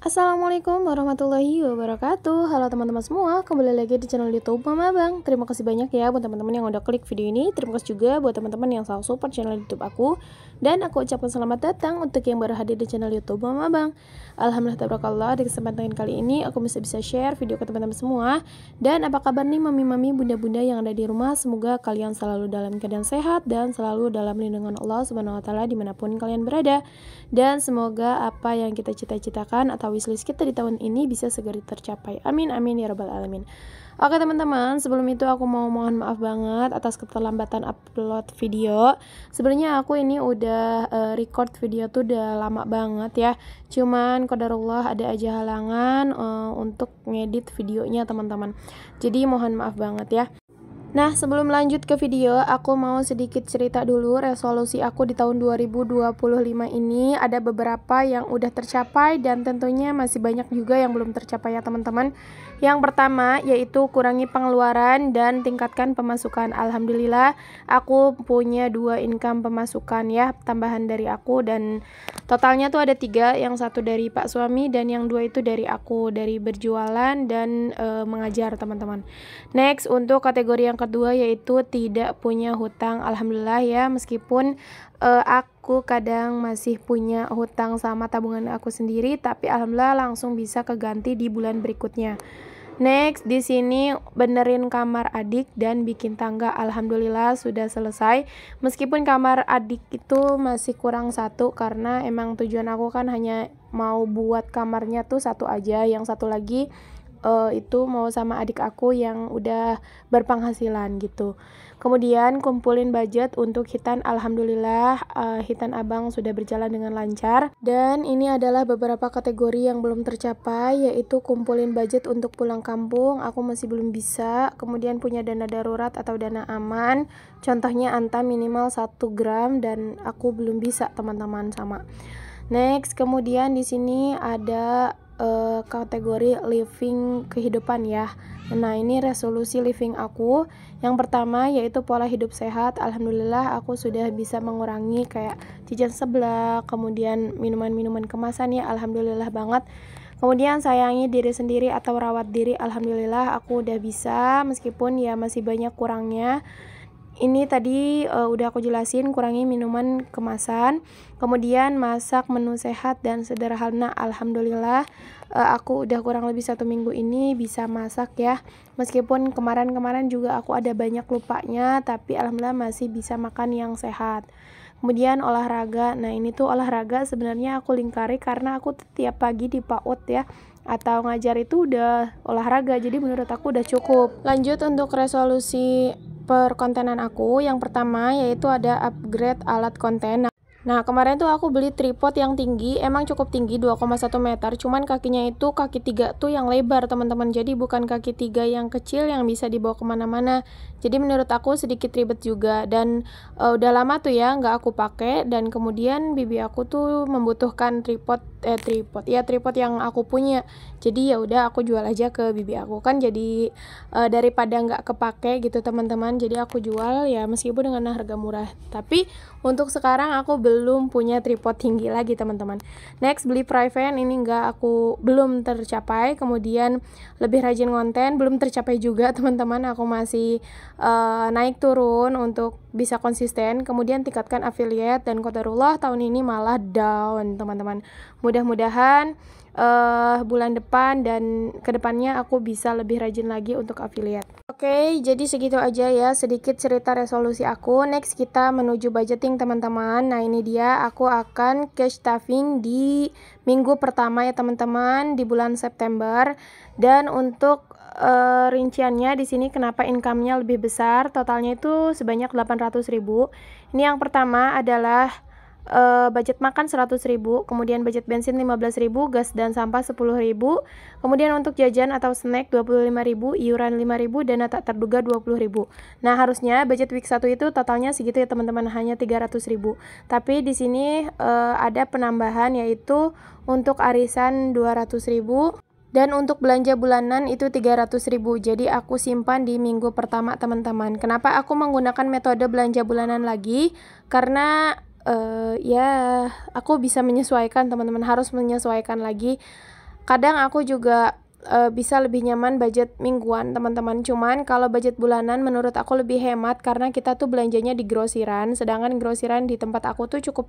Assalamualaikum warahmatullahi wabarakatuh. Halo teman-teman semua, kembali lagi di channel YouTube Mama Bang. Terima kasih banyak ya buat teman-teman yang udah klik video ini. Terima kasih juga buat teman-teman yang selalu support channel YouTube aku. Dan aku ucapkan selamat datang untuk yang baru hadir di channel YouTube Mama Bang. Alhamdulillah tabarakallah, di kesempatan kali ini aku bisa share video ke teman-teman semua. Dan apa kabar nih mami-mami, bunda-bunda yang ada di rumah? Semoga kalian selalu dalam keadaan sehat dan selalu dalam lindungan Allah Subhanahu wa taala dimanapun kalian berada. Dan semoga apa yang kita cita-citakan atau wishlist kita di tahun ini bisa segera tercapai. Amin amin ya rabbal alamin. Oke teman-teman, sebelum itu aku mau mohon maaf banget atas keterlambatan upload video. Sebenarnya aku ini udah record video tuh udah lama banget ya. Cuman qadarullah ada aja halangan untuk ngedit videonya teman-teman. Jadi mohon maaf banget ya. Nah, sebelum lanjut ke video, aku mau sedikit cerita dulu resolusi aku di tahun 2025 ini. Ada beberapa yang udah tercapai dan tentunya masih banyak juga yang belum tercapai ya teman-teman. Yang pertama yaitu kurangi pengeluaran dan tingkatkan pemasukan. Alhamdulillah, aku punya 2 income pemasukan ya, tambahan dari aku, dan totalnya tuh ada 3, yang satu dari Pak suami dan yang 2 itu dari aku, dari berjualan dan mengajar teman-teman. Next, untuk kategori yang kedua yaitu tidak punya hutang. Alhamdulillah ya, meskipun aku kadang masih punya hutang sama tabungan aku sendiri, tapi alhamdulillah langsung bisa keganti di bulan berikutnya. Next, di sini benerin kamar adik dan bikin tangga. Alhamdulillah sudah selesai. Meskipun kamar adik itu masih kurang 1 karena emang tujuan aku kan hanya mau buat kamarnya tuh 1 aja, yang satu lagi itu mau sama adik aku yang udah berpenghasilan gitu. Kemudian kumpulin budget untuk hitan. Alhamdulillah hitan abang sudah berjalan dengan lancar. Dan ini adalah beberapa kategori yang belum tercapai, yaitu kumpulin budget untuk pulang kampung. Aku masih belum bisa. Kemudian punya dana darurat atau dana aman, contohnya Anta minimal 1 gram, dan aku belum bisa teman-teman sama. Next, kemudian di sini ada kategori living kehidupan ya. Nah, ini resolusi living aku. Yang pertama yaitu pola hidup sehat. Alhamdulillah aku sudah bisa mengurangi kayak jajan seblak, kemudian minuman-minuman kemasan ya. Alhamdulillah banget. Kemudian sayangi diri sendiri atau rawat diri. Alhamdulillah aku udah bisa, meskipun ya masih banyak kurangnya. Ini tadi udah aku jelasin, kurangi minuman kemasan, kemudian masak menu sehat dan sederhana. Alhamdulillah aku udah kurang lebih 1 minggu ini bisa masak ya, meskipun kemarin-kemarin juga aku ada banyak lupanya, tapi alhamdulillah masih bisa makan yang sehat. Kemudian olahraga. Nah, ini tuh olahraga sebenarnya aku lingkari karena aku tiap pagi di PAUD ya, atau ngajar itu udah olahraga, jadi menurut aku udah cukup. Lanjut untuk resolusi perkontenan aku, yang pertama yaitu ada upgrade alat konten. Nah, kemarin tuh aku beli tripod yang tinggi, emang cukup tinggi 2,1 meter, cuman kakinya itu kaki 3 tuh yang lebar teman-teman, jadi bukan kaki 3 yang kecil yang bisa dibawa kemana-mana. Jadi menurut aku sedikit ribet juga, dan udah lama tuh ya nggak aku pakai, dan kemudian bibi aku tuh membutuhkan tripod yang aku punya. Jadi ya udah aku jual aja ke bibi aku, kan jadi daripada nggak kepake gitu teman-teman, jadi aku jual ya meskipun dengan harga murah. Tapi untuk sekarang aku belum punya tripod tinggi lagi teman-teman. Next, beli private, ini belum tercapai. Kemudian lebih rajin konten, belum tercapai juga teman-teman. Aku masih naik turun untuk bisa konsisten. Kemudian tingkatkan affiliate, dan qadarullah tahun ini malah down teman-teman. Mudah-mudahan bulan depan dan kedepannya aku bisa lebih rajin lagi untuk affiliate. Oke, jadi segitu aja ya sedikit cerita resolusi aku. Next, kita menuju budgeting teman-teman. Nah, ini dia, aku akan cash stuffing di minggu pertama ya teman-teman, di bulan September. Dan untuk rinciannya di sini kenapa income-nya lebih besar, totalnya itu sebanyak 800.000. Ini yang pertama adalah budget makan 100.000, kemudian budget bensin 15.000, gas dan sampah 10.000, kemudian untuk jajan atau snack 25.000, iuran 5.000, dana tak terduga 20.000. Nah, harusnya budget week 1 itu totalnya segitu ya teman-teman, hanya 300.000. Tapi di sini ada penambahan, yaitu untuk arisan 200.000 dan untuk belanja bulanan itu 300.000. Jadi aku simpan di minggu pertama teman-teman. Kenapa aku menggunakan metode belanja bulanan lagi? Karena ya aku bisa menyesuaikan teman-teman, harus menyesuaikan lagi Kadang aku juga bisa lebih nyaman budget mingguan teman-teman, cuman kalau budget bulanan menurut aku lebih hemat karena kita tuh belanjanya di grosiran, sedangkan grosiran di tempat aku tuh cukup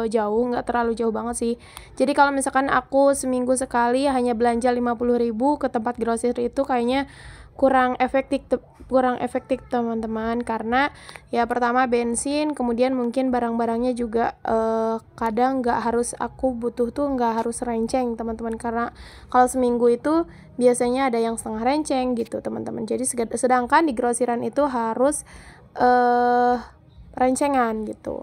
jauh, nggak terlalu jauh banget sih. Jadi kalau misalkan aku seminggu sekali hanya belanja 50.000 ke tempat grosir itu kayaknya kurang efektif teman-teman, karena ya pertama bensin, kemudian mungkin barang-barangnya juga kadang nggak harus aku butuh tuh nggak harus renceng teman-teman, karena kalau seminggu itu biasanya ada yang setengah renceng gitu teman-teman. Jadi sedangkan di grosiran itu harus rencengan gitu.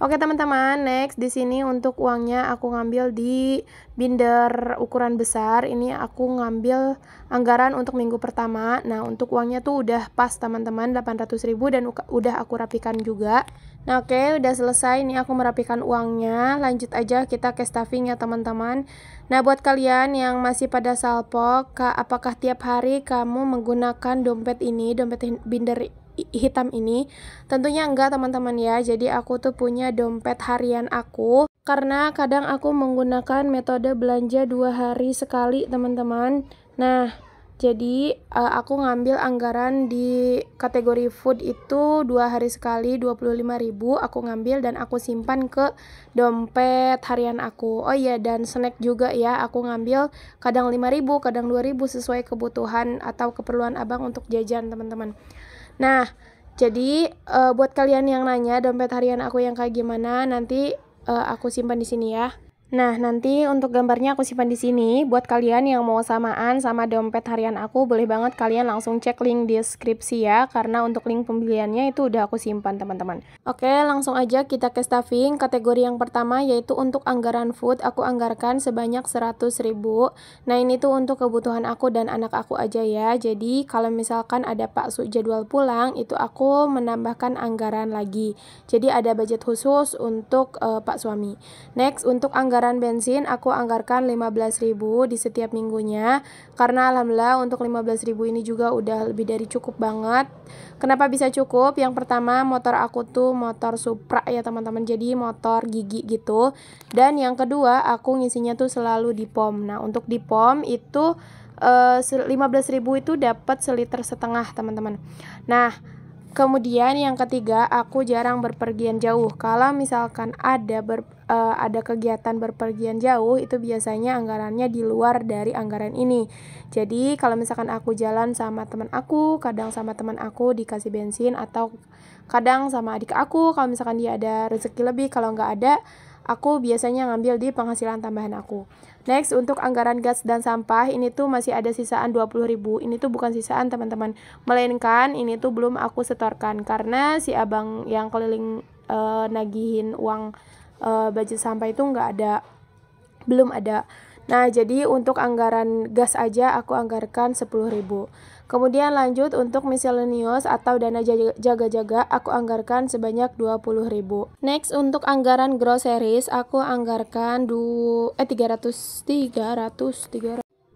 Oke teman-teman, next di sini untuk uangnya aku ngambil di binder ukuran besar. Ini aku ngambil anggaran untuk minggu pertama. Nah, untuk uangnya tuh udah pas teman-teman, 800.000 dan udah aku rapikan juga. Nah, oke, udah selesai. Ini aku merapikan uangnya. Lanjut aja kita cash stuffing ya teman-teman. Nah, buat kalian yang masih pada salpok, apakah tiap hari kamu menggunakan dompet ini, dompet binder hitam ini? Tentunya enggak teman-teman ya. Jadi aku tuh punya dompet harian aku, karena kadang aku menggunakan metode belanja 2 hari sekali teman-teman. Nah, jadi aku ngambil anggaran di kategori food itu 2 hari sekali, 25.000 aku ngambil dan aku simpan ke dompet harian aku. Oh iya, dan snack juga ya, aku ngambil kadang 5.000, kadang 2.000 sesuai kebutuhan atau keperluan abang untuk jajan teman-teman. Nah, jadi buat kalian yang nanya dompet harian aku yang kayak gimana, nanti aku simpan di sini ya. Nah, nanti untuk gambarnya aku simpan di sini. Buat kalian yang mau samaan sama dompet harian aku, boleh banget kalian langsung cek link deskripsi ya, karena untuk link pembeliannya itu udah aku simpan teman-teman. Oke, langsung aja kita ke stuffing. Kategori yang pertama yaitu untuk anggaran food, aku anggarkan sebanyak 100.000. Nah, ini tuh untuk kebutuhan aku dan anak aku aja ya. Jadi kalau misalkan ada Pak jadwal pulang, itu aku menambahkan anggaran lagi. Jadi ada budget khusus untuk Pak suami. Next, untuk anggaran bensin aku anggarkan 15.000 di setiap minggunya, karena alhamdulillah untuk 15.000 ini juga udah lebih dari cukup banget. Kenapa bisa cukup? Yang pertama, motor aku tuh motor Supra ya teman-teman, jadi motor gigi gitu. Dan yang kedua, aku ngisinya tuh selalu di pom. Nah, untuk di pom itu 15.000 itu dapat 1,5 liter teman-teman. Nah, kemudian yang ketiga, aku jarang berpergian jauh. Kalau misalkan ada kegiatan berpergian jauh, itu biasanya anggarannya di luar dari anggaran ini. Jadi kalau misalkan aku jalan sama teman aku, kadang sama teman aku dikasih bensin, atau kadang sama adik aku kalau misalkan dia ada rezeki lebih. Kalau nggak ada, aku biasanya ngambil di penghasilan tambahan aku. Next, untuk anggaran gas dan sampah, ini tuh masih ada sisaan 20.000. Ini tuh bukan sisaan teman-teman, melainkan ini tuh belum aku setorkan, karena si abang yang keliling nagihin uang budget sampah itu belum ada. Nah, jadi untuk anggaran gas aja aku anggarkan 10.000. Kemudian lanjut untuk miscellaneous atau dana jaga-jaga, aku anggarkan sebanyak 20.000. Next, untuk anggaran groceries aku anggarkan 300.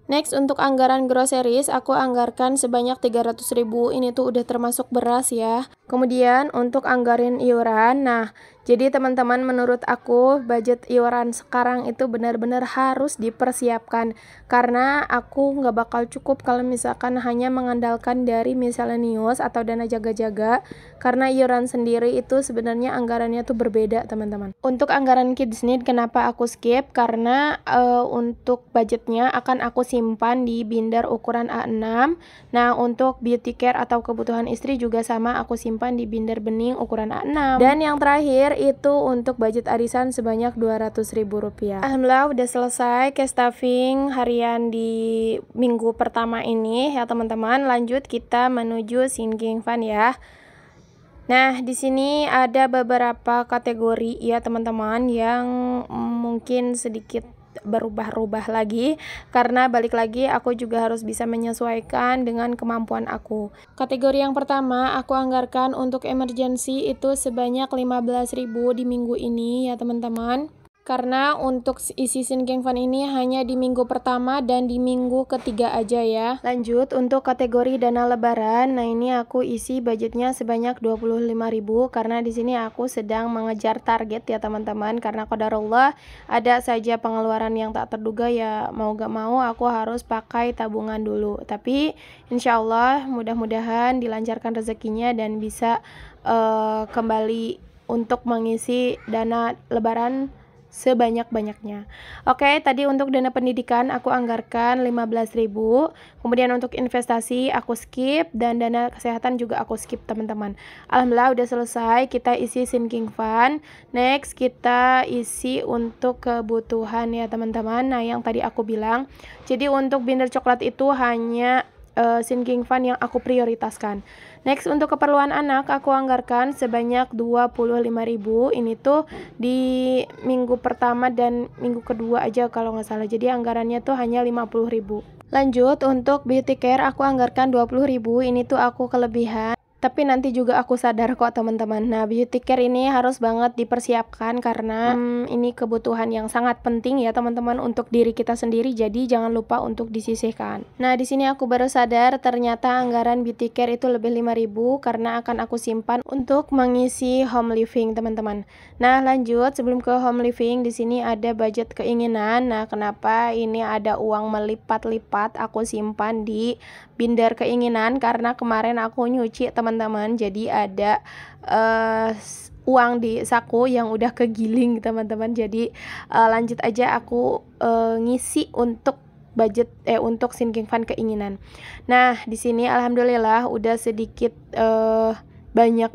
Next, untuk anggaran groceries aku anggarkan sebanyak 300.000. Ini tuh udah termasuk beras ya. Kemudian untuk anggaran iuran, nah jadi teman-teman, menurut aku budget iuran sekarang itu benar-benar harus dipersiapkan, karena aku nggak bakal cukup kalau misalkan hanya mengandalkan dari miscellaneous atau dana jaga-jaga, karena iuran sendiri itu sebenarnya anggarannya tuh berbeda teman-teman. Untuk anggaran kids need, kenapa aku skip? Karena untuk budgetnya akan aku simpan di binder ukuran A6. Nah, untuk beauty care atau kebutuhan istri juga sama, aku simpan di binder bening ukuran A6. Dan yang terakhir itu untuk budget arisan sebanyak 200.000 rupiah. Alhamdulillah udah selesai cash stuffing harian di minggu pertama ini ya teman-teman. Lanjut kita menuju sinking fund ya. Nah, di sini ada beberapa kategori ya teman-teman yang mungkin sedikit berubah-ubah lagi, karena balik lagi aku juga harus bisa menyesuaikan dengan kemampuan aku. Kategori yang pertama aku anggarkan untuk emergency itu sebanyak 15.000 di minggu ini ya teman-teman. Karena untuk isi sinking fund ini hanya di minggu pertama dan di minggu ketiga aja ya. Lanjut untuk kategori dana lebaran. Nah, ini aku isi budgetnya sebanyak 25.000 karena di sini aku sedang mengejar target ya teman-teman. Karena qadarullah ada saja pengeluaran yang tak terduga ya, mau gak mau aku harus pakai tabungan dulu. Tapi insya Allah mudah-mudahan dilancarkan rezekinya dan bisa kembali untuk mengisi dana lebaran sebanyak-banyaknya. Oke, tadi untuk dana pendidikan aku anggarkan 15.000. Kemudian untuk investasi aku skip dan dana kesehatan juga aku skip teman-teman. Alhamdulillah udah selesai, kita isi sinking fund. Next kita isi untuk kebutuhan ya teman-teman. Nah, yang tadi aku bilang, jadi untuk binder coklat itu hanya sinking fund yang aku prioritaskan. Next untuk keperluan anak aku anggarkan sebanyak 25.000. Ini tuh di minggu pertama dan minggu kedua aja kalau nggak salah. Jadi anggarannya tuh hanya 50.000. Lanjut untuk beauty care aku anggarkan 20.000. Ini tuh aku kelebihan. Tapi nanti juga aku sadar kok teman-teman. Nah, beauty care ini harus banget dipersiapkan karena ini kebutuhan yang sangat penting ya teman-teman untuk diri kita sendiri. Jadi jangan lupa untuk disisihkan. Nah, di sini aku baru sadar ternyata anggaran beauty care itu lebih 5.000 karena akan aku simpan untuk mengisi home living teman-teman. Nah, lanjut sebelum ke home living di sini ada budget keinginan. Nah, kenapa ini ada uang melipat-lipat aku simpan di binder keinginan karena kemarin aku nyuci teman-teman, jadi ada uang di saku yang udah kegiling teman-teman. Jadi lanjut aja aku ngisi untuk budget untuk sinking fund keinginan. Nah, di sini alhamdulillah udah sedikit banyak,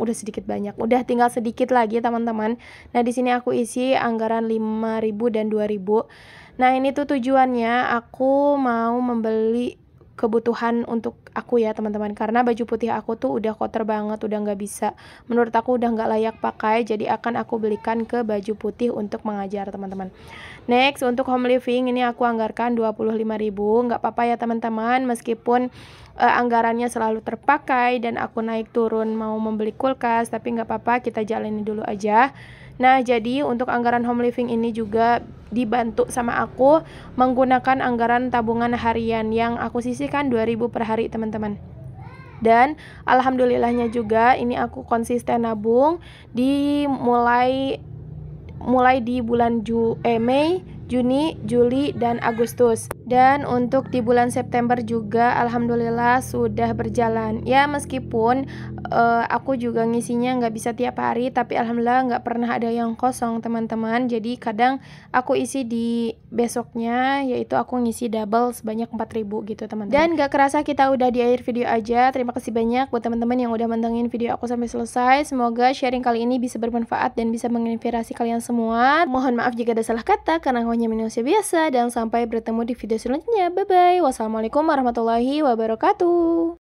udah tinggal sedikit lagi teman-teman. Nah, di sini aku isi anggaran 5.000 dan 2.000. Nah, ini tuh tujuannya aku mau membeli kebutuhan untuk aku ya teman-teman, karena baju putih aku tuh udah kotor banget, udah nggak bisa, menurut aku udah nggak layak pakai, jadi akan aku belikan ke baju putih untuk mengajar teman-teman. Next untuk home living ini aku anggarkan 25.000. Nggak apa-apa ya teman-teman, meskipun anggarannya selalu terpakai dan aku naik turun mau membeli kulkas, tapi nggak apa-apa, kita jalani dulu aja. Nah, jadi untuk anggaran home living ini juga dibantu sama aku menggunakan anggaran tabungan harian yang aku sisihkan 2.000 per hari teman-teman. Dan alhamdulillahnya juga ini aku konsisten nabung mulai di bulan Mei, Juni, Juli, dan Agustus. Dan untuk di bulan September juga alhamdulillah sudah berjalan. Ya meskipun aku juga ngisinya nggak bisa tiap hari, tapi alhamdulillah nggak pernah ada yang kosong teman-teman. Jadi kadang aku isi di besoknya, yaitu aku ngisi double sebanyak 4.000 gitu teman-teman. Dan nggak kerasa kita udah di akhir video aja. Terima kasih banyak buat teman-teman yang udah mantengin video aku sampai selesai. Semoga sharing kali ini bisa bermanfaat dan bisa menginspirasi kalian semua. Mohon maaf jika ada salah kata karena hanya manusia biasa, dan sampai bertemu di video selanjutnya. Bye bye. Wassalamualaikum warahmatullahi wabarakatuh.